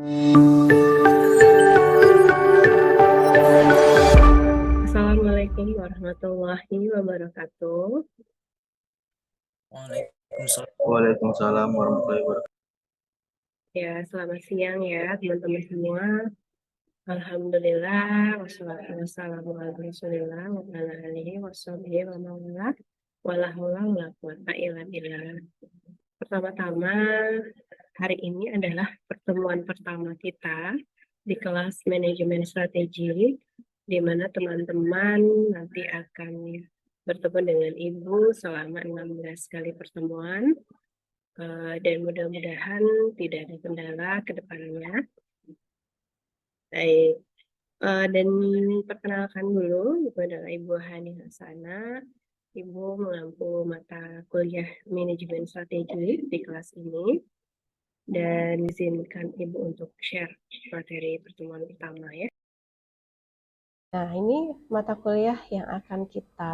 Assalamualaikum warahmatullahi wabarakatuh. Waalaikumsalam warahmatullahi wabarakatuh. Ya, selamat siang ya teman-teman semua. Alhamdulillah, wassalatu wassalamu ala rasulillah wa ala alihi washabihi wa mawala wala haula wala quwata illa billah. Pertama-tama, hari ini adalah pertemuan pertama kita di kelas manajemen strategi, di mana teman-teman nanti akan bertemu dengan Ibu selama 16 kali pertemuan. Dan mudah-mudahan tidak ada kendala ke depannya. Baik, dan perkenalkan dulu, Ibu adalah Ibu Hani Hasana. Ibu mengampu mata kuliah manajemen strategi di kelas ini. Dan izinkan Ibu untuk share materi pertemuan pertama ya. Nah, ini mata kuliah yang akan kita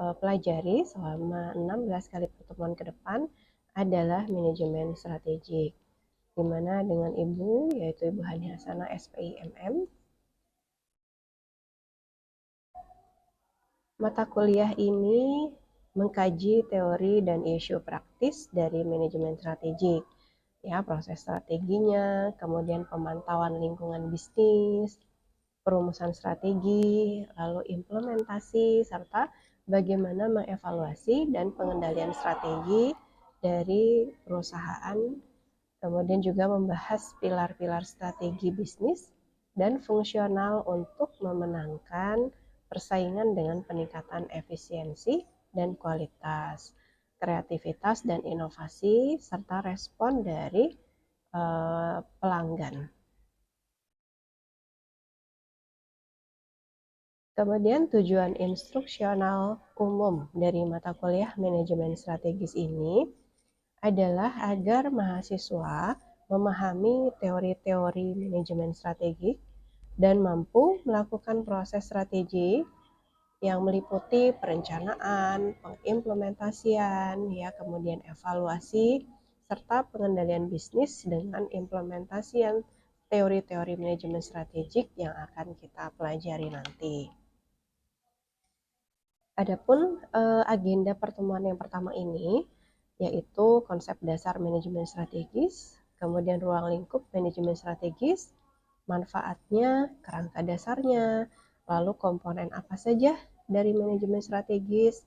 pelajari selama 16 kali pertemuan ke depan adalah manajemen strategik, di mana dengan Ibu, yaitu Ibu Hani Hasana SPIMM. Mata kuliah ini mengkaji teori dan isu praktis dari manajemen strategik, ya, proses strateginya, kemudian pemantauan lingkungan bisnis, perumusan strategi, lalu implementasi, serta bagaimana mengevaluasi dan pengendalian strategi dari perusahaan, kemudian juga membahas pilar-pilar strategi bisnis dan fungsional untuk memenangkan persaingan dengan peningkatan efisiensi dan kualitas, kreativitas dan inovasi, serta respon dari pelanggan. Kemudian tujuan instruksional umum dari mata kuliah manajemen strategis ini adalah agar mahasiswa memahami teori-teori manajemen strategik dan mampu melakukan proses strategi yang meliputi perencanaan, pengimplementasian, ya, kemudian evaluasi, serta pengendalian bisnis dengan implementasian teori-teori manajemen strategik yang akan kita pelajari nanti. Adapun agenda pertemuan yang pertama ini yaitu konsep dasar manajemen strategis, kemudian ruang lingkup manajemen strategis, manfaatnya, kerangka dasarnya, lalu komponen apa saja dari manajemen strategis,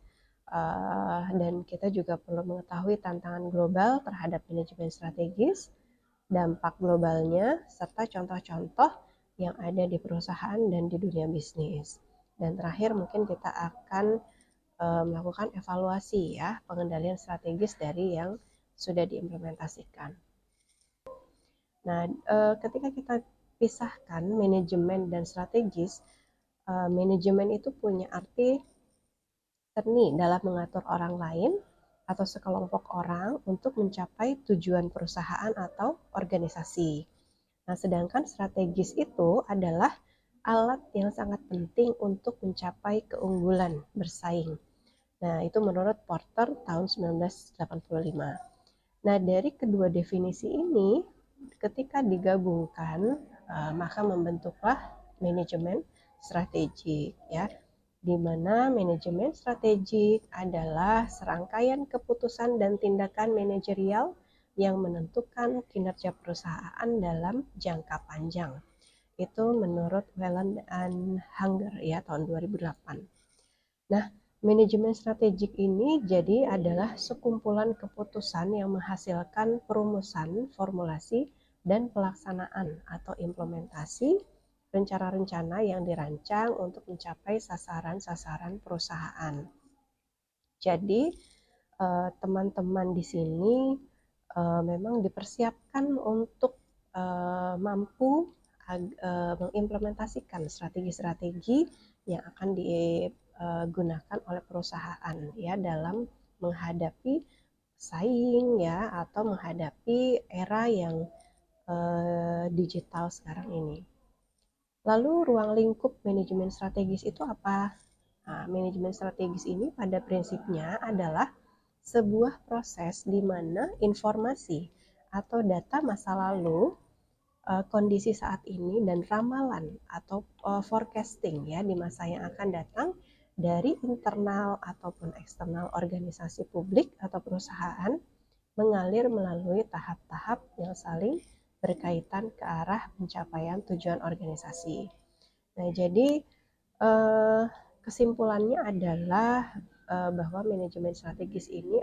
dan kita juga perlu mengetahui tantangan global terhadap manajemen strategis, dampak globalnya, serta contoh-contoh yang ada di perusahaan dan di dunia bisnis. Dan terakhir mungkin kita akan melakukan evaluasi, ya, pengendalian strategis dari yang sudah diimplementasikan. Nah, ketika kita pisahkan manajemen dan strategis, manajemen itu punya arti seni dalam mengatur orang lain atau sekelompok orang untuk mencapai tujuan perusahaan atau organisasi. Nah, sedangkan strategis itu adalah alat yang sangat penting untuk mencapai keunggulan bersaing. Nah, itu menurut Porter tahun 1985. Nah, dari kedua definisi ini, ketika digabungkan, maka membentuklah manajemen strategik, ya, di mana manajemen strategik adalah serangkaian keputusan dan tindakan manajerial yang menentukan kinerja perusahaan dalam jangka panjang. Itu menurut Whelan and Hanger, ya, tahun 2008. Nah, manajemen strategik ini jadi adalah sekumpulan keputusan yang menghasilkan perumusan, formulasi, dan pelaksanaan atau implementasi rencana-rencana yang dirancang untuk mencapai sasaran-sasaran perusahaan. Jadi, teman-teman di sini memang dipersiapkan untuk mampu mengimplementasikan strategi-strategi yang akan digunakan oleh perusahaan, ya, dalam menghadapi saing, ya, atau menghadapi era yang digital sekarang ini. Lalu ruang lingkup manajemen strategis itu apa? Nah, manajemen strategis ini pada prinsipnya adalah sebuah proses di mana informasi atau data masa lalu kondisi saat ini dan ramalan atau forecasting ya di masa yang akan datang dari internal ataupun eksternal organisasi publik atau perusahaan mengalir melalui tahap-tahap yang saling berkaitan ke arah pencapaian tujuan organisasi. Nah, jadi kesimpulannya adalah bahwa manajemen strategis ini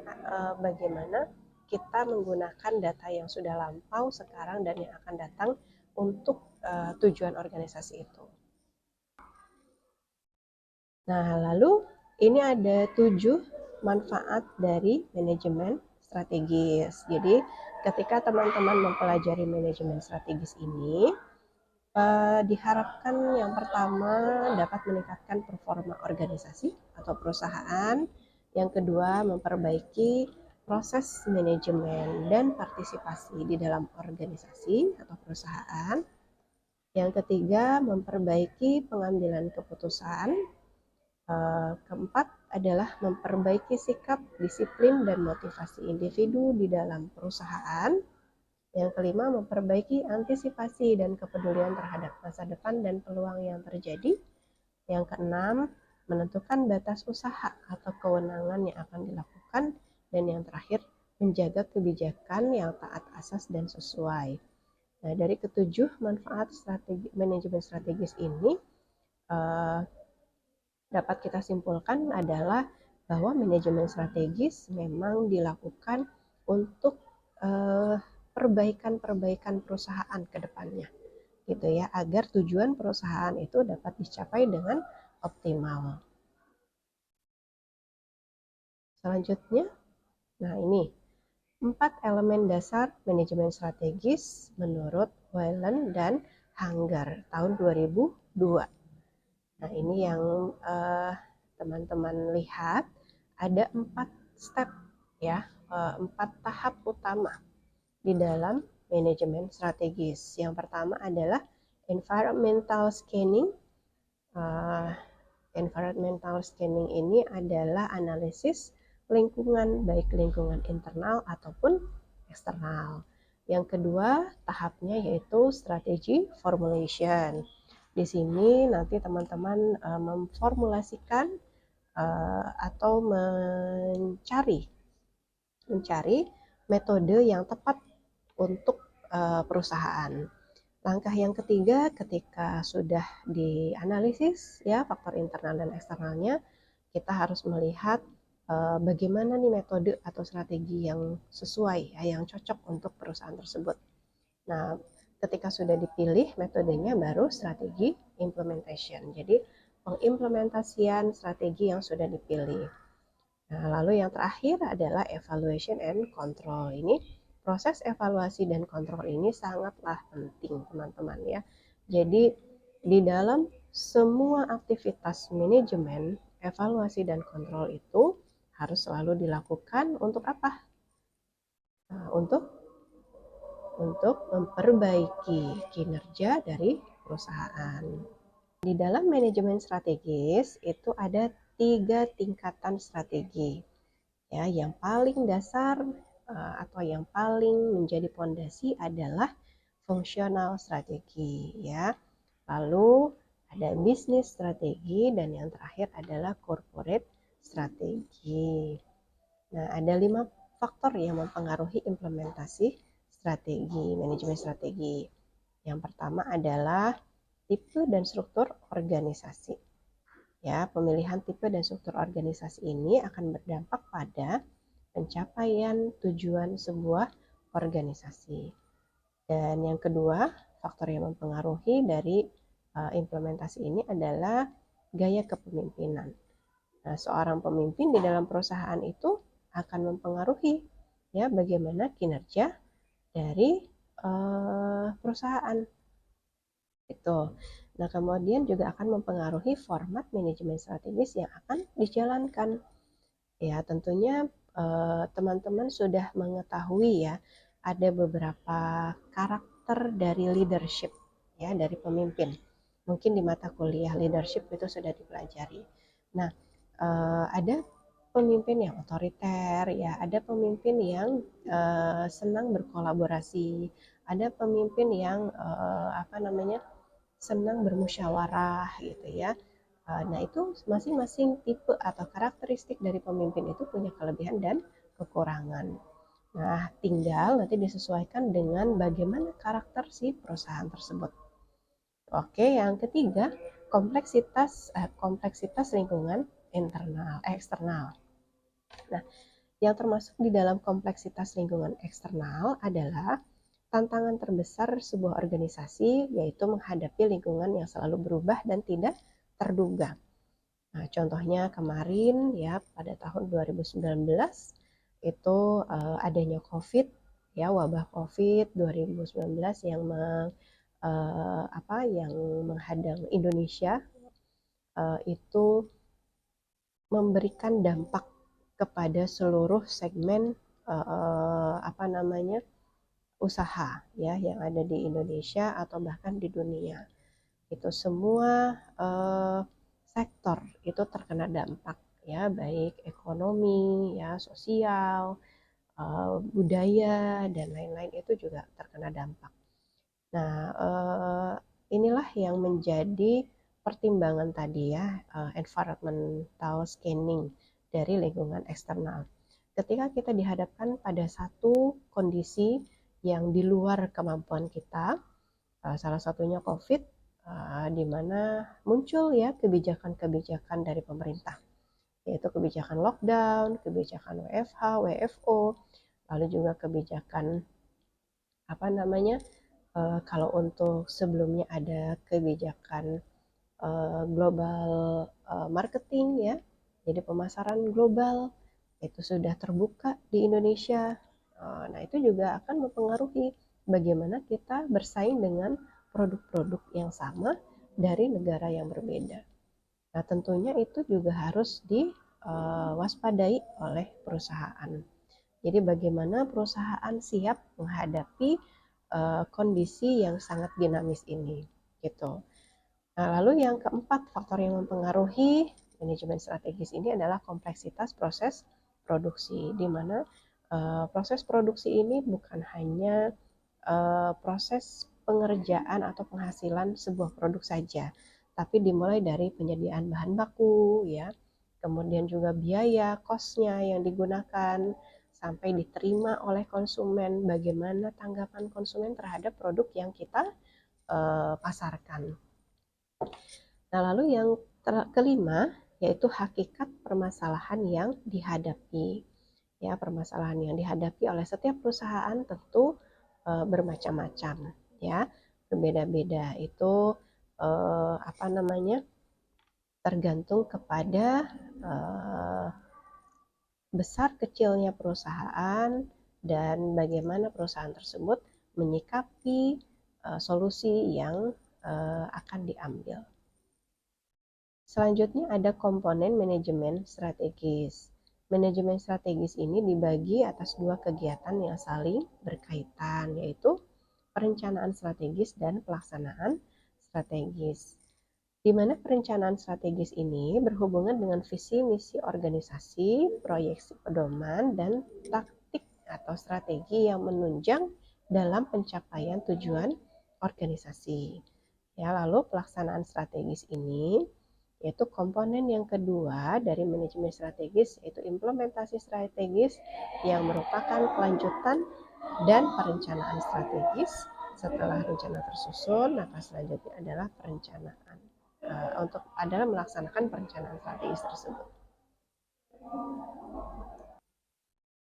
bagaimana kita menggunakan data yang sudah lampau sekarang dan yang akan datang untuk tujuan organisasi itu. Nah, lalu ini ada 7 manfaat dari manajemen strategis. Jadi, ketika teman-teman mempelajari manajemen strategis ini, diharapkan yang pertama dapat meningkatkan performa organisasi atau perusahaan. Yang kedua, memperbaiki proses manajemen dan partisipasi di dalam organisasi atau perusahaan. Yang ketiga, memperbaiki pengambilan keputusan. Keempat adalah memperbaiki sikap, disiplin, dan motivasi individu di dalam perusahaan. Yang kelima, memperbaiki antisipasi dan kepedulian terhadap masa depan dan peluang yang terjadi. Yang keenam, menentukan batas usaha atau kewenangan yang akan dilakukan. Dan yang terakhir, menjaga kebijakan yang taat asas dan sesuai. Nah, dari ketujuh manfaat manajemen strategis ini, dapat kita simpulkan adalah bahwa manajemen strategis memang dilakukan untuk perbaikan perusahaan ke depannya, gitu ya, agar tujuan perusahaan itu dapat dicapai dengan optimal. Selanjutnya, nah ini 4 elemen dasar manajemen strategis menurut Whelan dan Hanger tahun 2002. Nah, ini yang teman-teman lihat ada 4 step ya, 4 tahap utama di dalam manajemen strategis. Yang pertama adalah environmental scanning. Environmental scanning ini adalah analisis lingkungan, baik lingkungan internal ataupun eksternal. Yang kedua tahapnya yaitu strategi formulation. Di sini nanti teman-teman memformulasikan atau mencari metode yang tepat untuk perusahaan. Langkah yang ketiga, ketika sudah dianalisis ya faktor internal dan eksternalnya, kita harus melihat bagaimana nih metode atau strategi yang sesuai ya, yang cocok untuk perusahaan tersebut. Nah, ketika sudah dipilih metodenya, baru strategi implementation. Jadi pengimplementasian strategi yang sudah dipilih. Nah, lalu yang terakhir adalah evaluation and control. Ini proses evaluasi dan kontrol ini sangatlah penting, teman-teman ya. Jadi di dalam semua aktivitas manajemen, evaluasi dan kontrol itu harus selalu dilakukan untuk apa? Nah, untuk memperbaiki kinerja dari perusahaan. Di dalam manajemen strategis itu ada 3 tingkatan strategi. Ya, yang paling dasar atau yang paling menjadi pondasi adalah functional strategi ya. Lalu ada bisnis strategi dan yang terakhir adalah corporate strategi. Nah, ada 5 faktor yang mempengaruhi implementasi manajemen strategi. Yang pertama adalah tipe dan struktur organisasi. Ya, pemilihan tipe dan struktur organisasi ini akan berdampak pada pencapaian tujuan sebuah organisasi. Dan yang kedua, faktor yang mempengaruhi dari implementasi ini adalah gaya kepemimpinan. Nah, seorang pemimpin di dalam perusahaan itu akan mempengaruhi ya bagaimana kinerja dari perusahaan itu. Nah, kemudian juga akan mempengaruhi format manajemen strategis yang akan dijalankan. Ya, tentunya teman-teman sudah mengetahui ya ada beberapa karakter dari leadership ya, dari pemimpin. Mungkin di mata kuliah leadership itu sudah dipelajari. Nah, ada pemimpin yang otoriter ya, ada pemimpin yang senang berkolaborasi, ada pemimpin yang senang bermusyawarah gitu ya. Nah, itu masing-masing tipe atau karakteristik dari pemimpin itu punya kelebihan dan kekurangan. Nah, tinggal nanti disesuaikan dengan bagaimana karakter si perusahaan tersebut. Oke, yang ketiga, kompleksitas lingkungan eksternal. Nah, yang termasuk di dalam kompleksitas lingkungan eksternal adalah tantangan terbesar sebuah organisasi, yaitu menghadapi lingkungan yang selalu berubah dan tidak terduga. Nah, contohnya kemarin ya pada tahun 2019 itu adanya COVID, ya wabah COVID 2019 yang menghadang Indonesia, itu memberikan dampak kepada seluruh segmen usaha ya yang ada di Indonesia atau bahkan di dunia. Itu semua sektor itu terkena dampak ya, baik ekonomi ya, sosial, budaya dan lain-lain itu juga terkena dampak. Nah, inilah yang menjadi pertimbangan tadi ya, environmental scanning dari lingkungan eksternal. Ketika kita dihadapkan pada satu kondisi yang di luar kemampuan kita, salah satunya COVID, di mana muncul ya kebijakan-kebijakan dari pemerintah, yaitu kebijakan lockdown, kebijakan WFH, WFO, lalu juga kebijakan kalau untuk sebelumnya ada kebijakan global marketing ya, jadi pemasaran global itu sudah terbuka di Indonesia. Nah, itu juga akan mempengaruhi bagaimana kita bersaing dengan produk-produk yang sama dari negara yang berbeda. Nah, tentunya itu juga harus diwaspadai oleh perusahaan. Jadi bagaimana perusahaan siap menghadapi kondisi yang sangat dinamis ini, gitu. Nah, lalu yang keempat, faktor yang mempengaruhi manajemen strategis ini adalah kompleksitas proses produksi, di mana proses produksi ini bukan hanya proses pengerjaan atau penghasilan sebuah produk saja, tapi dimulai dari penyediaan bahan baku, ya, kemudian juga biaya, cost-nya yang digunakan, sampai diterima oleh konsumen, bagaimana tanggapan konsumen terhadap produk yang kita pasarkan. Nah, lalu yang kelima, yaitu hakikat permasalahan yang dihadapi. Ya, permasalahan yang dihadapi oleh setiap perusahaan tentu bermacam-macam, ya, berbeda-beda. Itu tergantung kepada besar kecilnya perusahaan dan bagaimana perusahaan tersebut menyikapi solusi yang akan diambil. Selanjutnya ada komponen manajemen strategis. Manajemen strategis ini dibagi atas dua kegiatan yang saling berkaitan, yaitu perencanaan strategis dan pelaksanaan strategis. Di mana perencanaan strategis ini berhubungan dengan visi misi organisasi, proyeksi pedoman, dan taktik atau strategi yang menunjang dalam pencapaian tujuan organisasi. Ya, lalu pelaksanaan strategis ini yaitu komponen yang kedua dari manajemen strategis, yaitu implementasi strategis yang merupakan kelanjutan dan perencanaan strategis. Setelah rencana tersusun, maka selanjutnya adalah perencanaan adalah melaksanakan perencanaan strategis tersebut.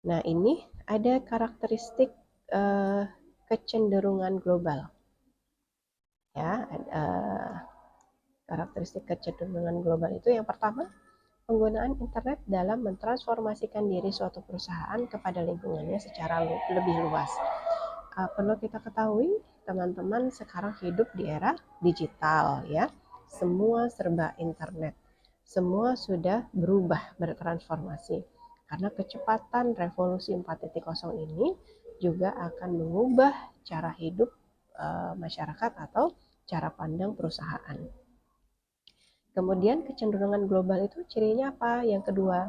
Nah, ini ada karakteristik kecenderungan global. Ya, karakteristik kecenderungan global itu yang pertama, penggunaan internet dalam mentransformasikan diri suatu perusahaan kepada lingkungannya secara lebih luas. Perlu kita ketahui, teman-teman sekarang hidup di era digital ya. Semua serba internet. Semua sudah berubah, bertransformasi. Karena kecepatan revolusi 4.0 ini juga akan mengubah cara hidup masyarakat atau cara pandang perusahaan. Kemudian kecenderungan global itu cirinya apa? Yang kedua,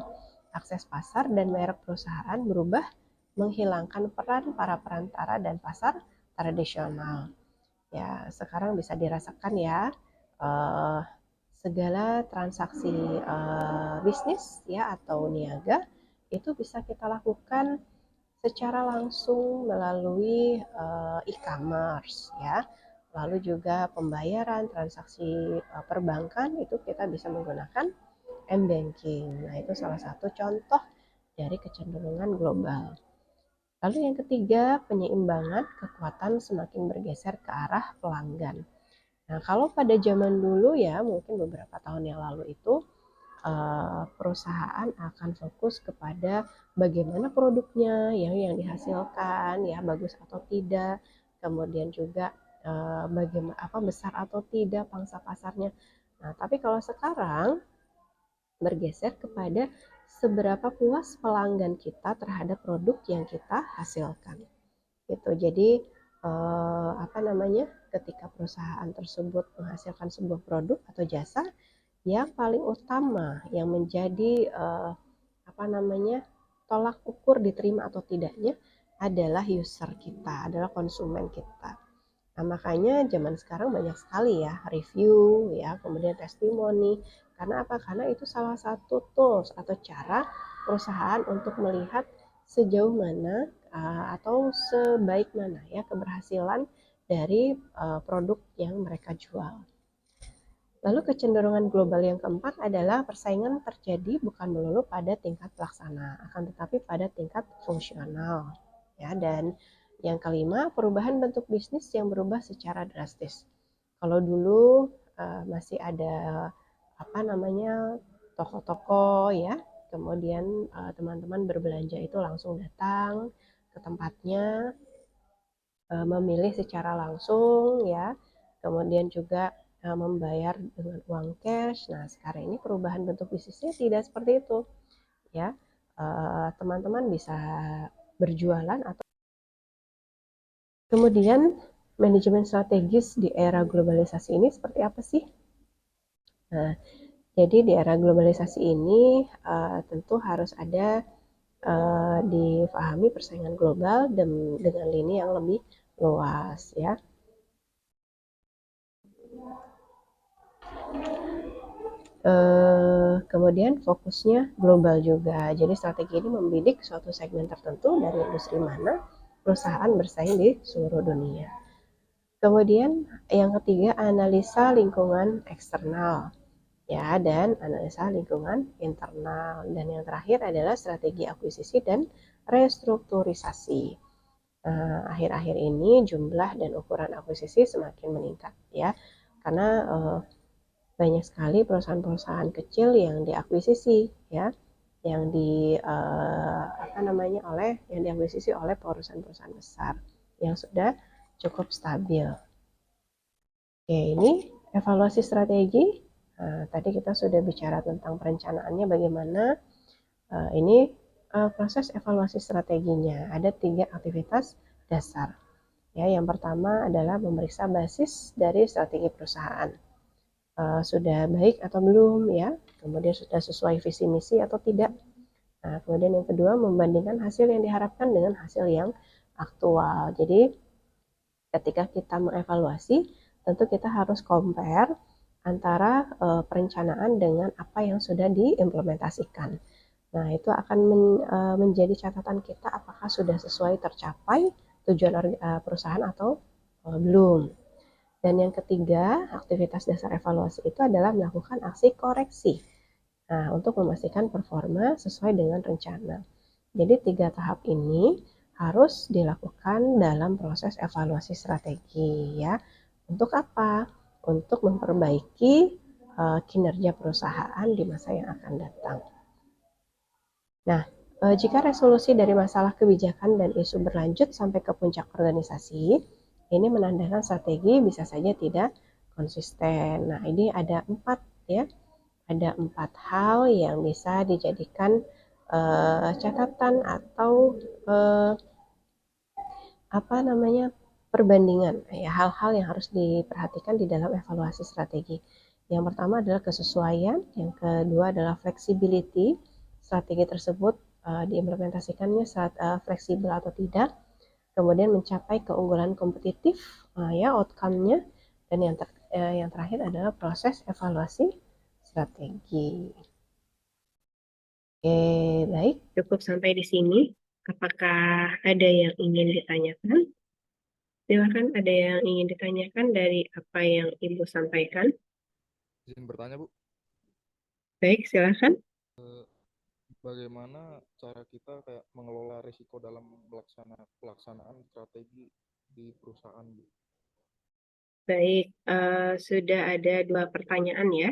akses pasar dan merek perusahaan berubah, menghilangkan peran para perantara dan pasar tradisional. Ya, sekarang bisa dirasakan ya, segala transaksi bisnis ya atau niaga itu bisa kita lakukan secara langsung melalui e-commerce ya. Lalu juga pembayaran transaksi perbankan itu kita bisa menggunakan m-banking. Nah, itu salah satu contoh dari kecenderungan global. Lalu yang ketiga, penyeimbangan kekuatan semakin bergeser ke arah pelanggan. Nah, kalau pada zaman dulu ya, mungkin beberapa tahun yang lalu itu perusahaan akan fokus kepada bagaimana produknya yang dihasilkan ya bagus atau tidak, kemudian juga bagaimana besar atau tidak pangsa pasarnya. Nah, tapi kalau sekarang bergeser kepada seberapa puas pelanggan kita terhadap produk yang kita hasilkan. Gitu. Jadi ketika perusahaan tersebut menghasilkan sebuah produk atau jasa, yang paling utama yang menjadi tolak ukur diterima atau tidaknya adalah user kita, adalah konsumen kita. Nah, makanya zaman sekarang banyak sekali ya review ya, kemudian testimoni. Karena apa? Karena itu salah satu tools atau cara perusahaan untuk melihat sejauh mana atau sebaik mana ya keberhasilan dari produk yang mereka jual. Lalu kecenderungan global yang keempat adalah persaingan terjadi bukan melulu pada tingkat pelaksana, akan tetapi pada tingkat fungsional. Ya, dan yang kelima, perubahan bentuk bisnis yang berubah secara drastis. Kalau dulu masih ada toko-toko ya, kemudian teman-teman berbelanja itu langsung datang ke tempatnya, memilih secara langsung ya, kemudian juga membayar dengan uang cash. Nah, sekarang ini perubahan bentuk bisnisnya tidak seperti itu ya. Teman-teman bisa berjualan atau kemudian manajemen strategis di era globalisasi ini seperti apa sih? Nah, jadi di era globalisasi ini tentu harus ada difahami persaingan global dengan lini yang lebih luas ya. Kemudian fokusnya global juga. Jadi strategi ini membidik suatu segmen tertentu dari industri mana perusahaan bersaing di seluruh dunia. Kemudian yang ketiga, analisa lingkungan eksternal ya, dan analisa lingkungan internal. Dan yang terakhir adalah strategi akuisisi dan restrukturisasi. Akhir-akhir ini jumlah dan ukuran akuisisi semakin meningkat ya, karena banyak sekali perusahaan-perusahaan kecil yang diakuisisi ya, yang diakuisisi oleh perusahaan-perusahaan besar yang sudah cukup stabil. Oke, ini evaluasi strategi. Tadi kita sudah bicara tentang perencanaannya bagaimana. Ini proses evaluasi strateginya. Ada 3 aktivitas dasar. Ya, yang pertama adalah memeriksa basis dari strategi perusahaan. Sudah baik atau belum ya, kemudian sudah sesuai visi misi atau tidak. Nah, kemudian yang kedua, membandingkan hasil yang diharapkan dengan hasil yang aktual. Jadi ketika kita mengevaluasi, tentu kita harus compare antara perencanaan dengan apa yang sudah diimplementasikan. Nah, itu akan menjadi catatan kita apakah sudah sesuai tercapai tujuan perusahaan atau belum. Dan yang ketiga, aktivitas dasar evaluasi itu adalah melakukan aksi koreksi. Nah, untuk memastikan performa sesuai dengan rencana. Jadi 3 tahap ini harus dilakukan dalam proses evaluasi strategi ya. Untuk apa? Untuk memperbaiki kinerja perusahaan di masa yang akan datang. Nah, jika resolusi dari masalah kebijakan dan isu berlanjut sampai ke puncak organisasi, ini menandakan strategi bisa saja tidak konsisten. Nah, ini ada 4 ya. Ada 4 hal yang bisa dijadikan catatan atau perbandingan ya, hal-hal yang harus diperhatikan di dalam evaluasi strategi. Yang pertama adalah kesesuaian, yang kedua adalah flexibility, strategi tersebut diimplementasikannya fleksibel atau tidak. kemudian mencapai keunggulan kompetitif, ya outcome-nya, dan yang terakhir adalah proses evaluasi strategi. Oke, baik. Cukup sampai di sini. Apakah ada yang ingin ditanyakan? Silakan, ada yang ingin ditanyakan dari apa yang Ibu sampaikan? Izin bertanya, Bu, Baik, silakan. bagaimana cara kita kayak mengelola risiko dalam pelaksanaan strategi di perusahaan, Bu? Baik, sudah ada 2 pertanyaan ya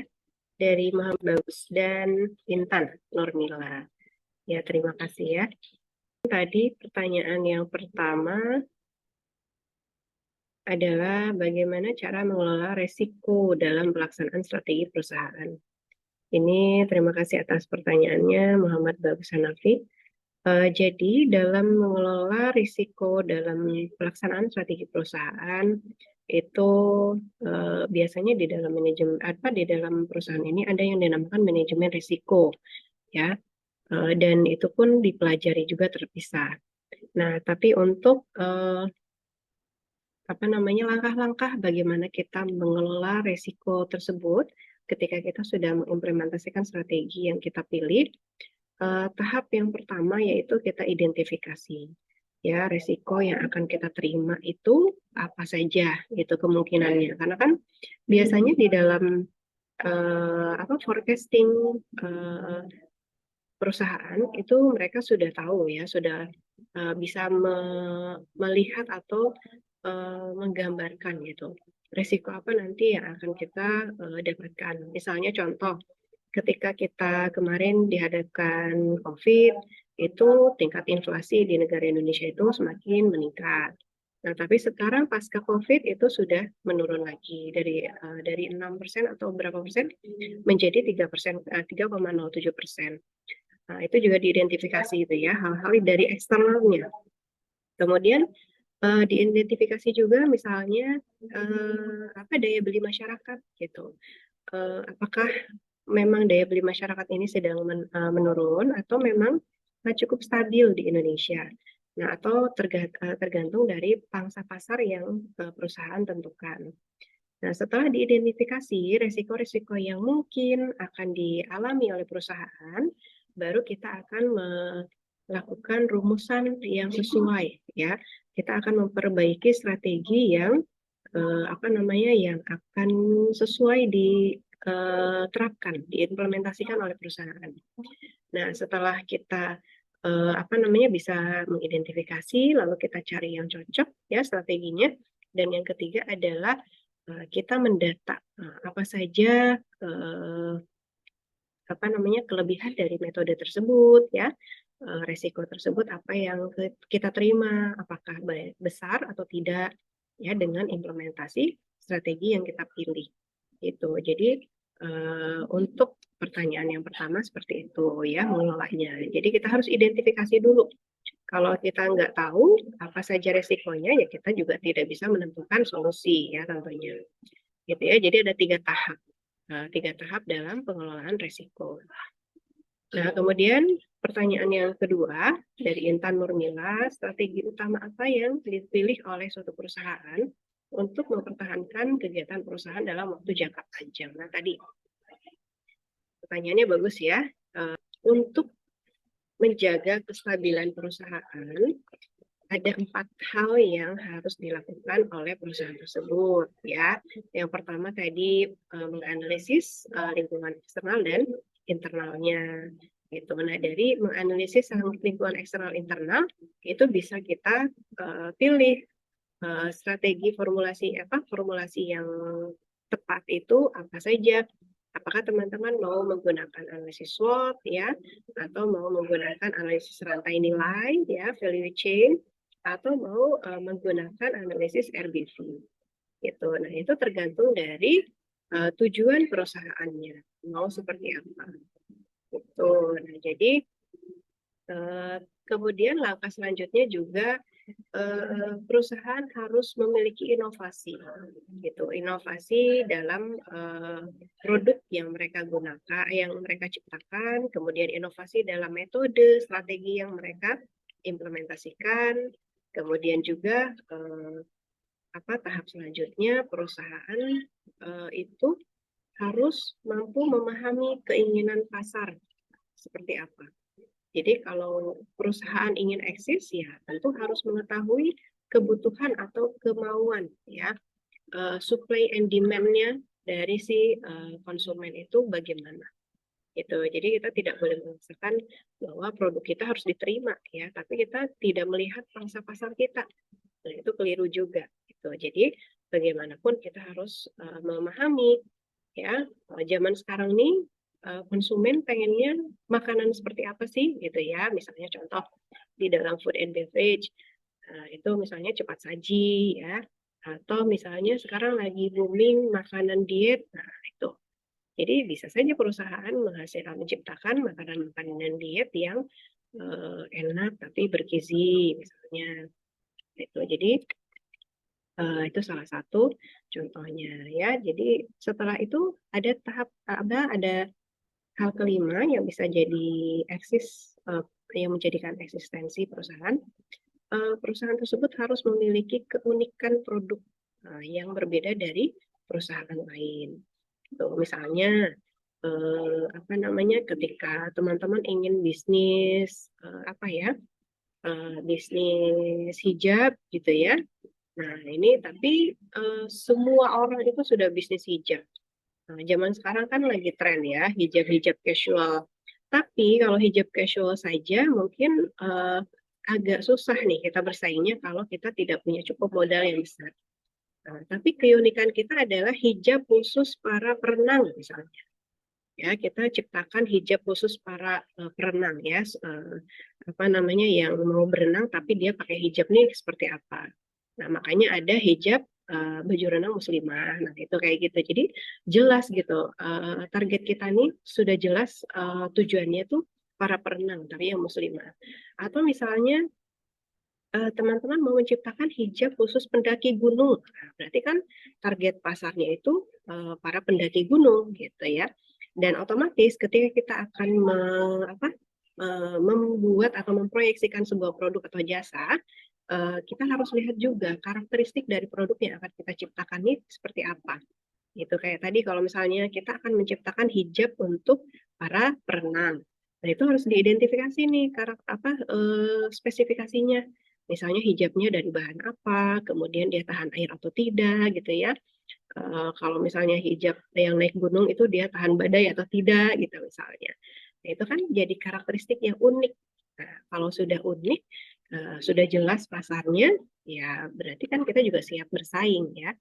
dari Muhammad Bagus dan Intan Nurmila. Ya, terima kasih ya. Tadi pertanyaan yang pertama adalah bagaimana cara mengelola resiko dalam pelaksanaan strategi perusahaan. Ini terima kasih atas pertanyaannya Muhammad Bagus Hanafi. Jadi dalam mengelola risiko dalam pelaksanaan strategi perusahaan itu biasanya di dalam di dalam perusahaan ini ada yang dinamakan manajemen risiko ya, dan itu pun dipelajari juga terpisah. Nah, tapi untuk langkah-langkah bagaimana kita mengelola risiko tersebut ketika kita sudah mengimplementasikan strategi yang kita pilih. Tahap yang pertama yaitu kita identifikasi ya risiko yang akan kita terima itu apa saja gitu kemungkinannya, karena kan biasanya di dalam forecasting perusahaan itu mereka sudah tahu ya, sudah bisa melihat atau menggambarkan gitu risiko apa nanti yang akan kita dapatkan. Misalnya contoh, ketika kita kemarin dihadapkan COVID, itu tingkat inflasi di negara Indonesia itu semakin meningkat. Nah, tapi sekarang pasca COVID itu sudah menurun lagi dari 6% atau berapa persen menjadi 3%, 3,07%. Nah, itu juga diidentifikasi itu ya, hal-hal dari eksternalnya. Kemudian diidentifikasi juga misalnya daya beli masyarakat gitu. Apakah memang daya beli masyarakat ini sedang menurun atau memang cukup stabil di Indonesia. Nah, atau tergantung dari pangsa pasar yang perusahaan tentukan. Nah, setelah diidentifikasi risiko-risiko yang mungkin akan dialami oleh perusahaan, baru kita akan melakukan rumusan yang sesuai ya. Kita akan memperbaiki strategi yang yang akan sesuai diterapkan, diimplementasikan oleh perusahaan. Nah, setelah kita bisa mengidentifikasi, lalu kita cari yang cocok ya strateginya. Dan yang ketiga adalah kita mendata apa saja kelebihan dari metode tersebut ya, resiko tersebut apa yang kita terima, apakah besar atau tidak ya dengan implementasi strategi yang kita pilih itu. Jadi untuk pertanyaan yang pertama seperti itu ya mengelolanya. Jadi kita harus identifikasi dulu. Kalau kita nggak tahu apa saja resikonya, ya kita juga tidak bisa menentukan solusi ya tentunya. Gitu ya. Jadi ada 3 tahap. 3 tahap dalam pengelolaan resiko. Nah, kemudian pertanyaan yang kedua dari Intan Nurmila, strategi utama apa yang dipilih oleh suatu perusahaan untuk mempertahankan kegiatan perusahaan dalam waktu jangka panjang? Nah, tadi pertanyaannya bagus ya. Untuk menjaga kestabilan perusahaan, ada 4 hal yang harus dilakukan oleh perusahaan tersebut ya. Yang pertama tadi menganalisis lingkungan eksternal dan internalnya gitu. Nah, dari menganalisis lingkungan eksternal internal itu bisa kita pilih strategi formulasi yang tepat itu apa saja. Apakah teman-teman mau menggunakan analisis SWOT ya, atau mau menggunakan analisis rantai nilai ya, value chain, atau mau menggunakan analisis RBV gitu. Nah, itu tergantung dari tujuan perusahaannya mau seperti apa. Gitu. Nah, jadi kemudian langkah selanjutnya juga perusahaan harus memiliki inovasi, gitu. Inovasi dalam produk yang mereka gunakan, yang mereka ciptakan, kemudian inovasi dalam metode, strategi yang mereka implementasikan, Kemudian juga tahap selanjutnya perusahaan itu harus mampu memahami keinginan pasar seperti apa. Jadi kalau perusahaan ingin eksis ya tentu harus mengetahui kebutuhan atau kemauan ya supply and demand-nya dari si konsumen itu bagaimana. Gitu. Jadi kita tidak boleh memaksakan bahwa produk kita harus diterima ya, tapi kita tidak melihat pangsa pasar kita. Nah, itu keliru juga gitu. Jadi bagaimanapun kita harus memahami ya zaman sekarang nih konsumen pengennya makanan seperti apa sih gitu ya. Misalnya contoh di dalam food and beverage itu misalnya cepat saji ya, atau misalnya sekarang lagi booming makanan diet. Nah, itu. Jadi bisa saja perusahaan menciptakan makanan-makanan diet yang enak tapi bergizi misalnya. Itu. Jadi itu salah satu contohnya ya. Jadi setelah itu ada hal kelima yang bisa jadi yang menjadikan eksistensi perusahaan. Perusahaan tersebut harus memiliki keunikan produk yang berbeda dari perusahaan lain. Tuh, misalnya ketika teman-teman ingin bisnis bisnis hijab gitu ya. Nah, ini tapi semua orang itu sudah bisnis hijab. Nah, zaman sekarang kan lagi tren ya, hijab-hijab casual. Tapi kalau hijab casual saja mungkin agak susah nih kita bersaingnya kalau kita tidak punya cukup modal yang besar. Nah, tapi keunikan kita adalah hijab khusus para perenang misalnya. Ya, kita ciptakan hijab khusus para perenang ya, yang mau berenang tapi dia pakai hijab nih seperti apa. Nah, makanya ada hijab baju renang muslimah. Nah, itu kayak gitu. Jadi jelas gitu. Target kita nih sudah jelas tujuannya tuh para perenang tapi yang muslimah. Atau misalnya teman-teman mau menciptakan hijab khusus pendaki gunung. Nah, berarti kan target pasarnya itu para pendaki gunung gitu ya. Dan otomatis ketika kita akan membuat atau memproyeksikan sebuah produk atau jasa, kita harus lihat juga karakteristik dari produk yang akan kita ciptakan ini seperti apa. Gitu kayak tadi kalau misalnya kita akan menciptakan hijab untuk para perenang. Nah, itu harus diidentifikasi nih spesifikasinya. Misalnya hijabnya dari bahan apa, kemudian dia tahan air atau tidak gitu ya. Kalau misalnya hijab yang naik gunung itu dia tahan badai atau tidak gitu misalnya. Nah, itu kan jadi karakteristik yang unik. Nah, kalau sudah unik, sudah jelas pasarnya, ya berarti kan kita juga siap bersaing ya.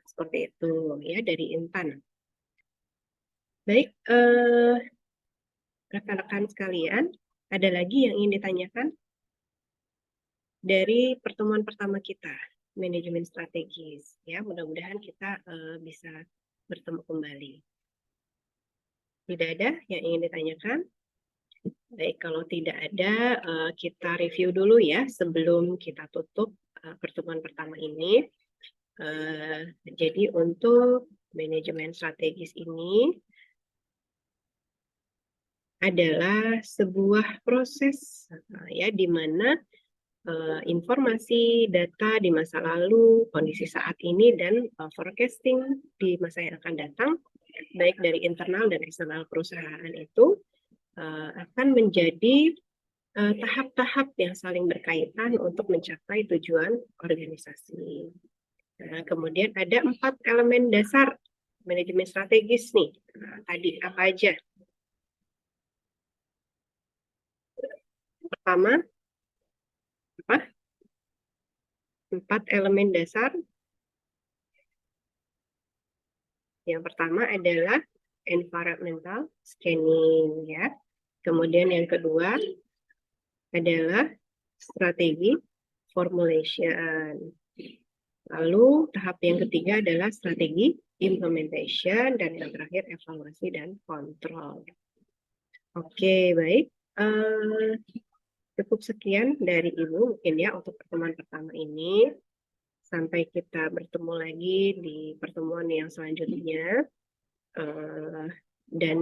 Seperti itu ya dari Intan. Baik, rekan-rekan sekalian, ada lagi yang ingin ditanyakan? Dari pertemuan pertama kita, manajemen strategis. Ya, mudah-mudahan kita bisa bertemu kembali. Tidak ada yang ingin ditanyakan? Baik, kalau tidak ada, kita review dulu ya sebelum kita tutup pertemuan pertama ini. Jadi untuk manajemen strategis ini adalah sebuah proses ya di mana informasi, data di masa lalu, kondisi saat ini, dan forecasting di masa yang akan datang, baik dari internal dan eksternal perusahaan itu akan menjadi tahap-tahap yang saling berkaitan untuk mencapai tujuan organisasi. Nah, kemudian ada 4 elemen dasar manajemen strategis nih. Nah, tadi apa aja? Pertama, 4 elemen dasar. Yang pertama adalah environmental scanning ya. Kemudian yang kedua adalah strategi formulation. Lalu tahap yang ketiga adalah strategi implementation dan yang terakhir evaluasi dan kontrol. Oke, baik. Cukup sekian dari Ibu mungkin ya untuk pertemuan pertama ini. Sampai kita bertemu lagi di pertemuan yang selanjutnya. Dan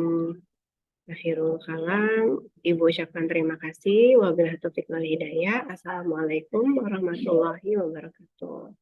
Akhirul kalam, Ibu ucapkan terima kasih. Wabillahi taufiq wal hidayah. Assalamualaikum warahmatullahi wabarakatuh.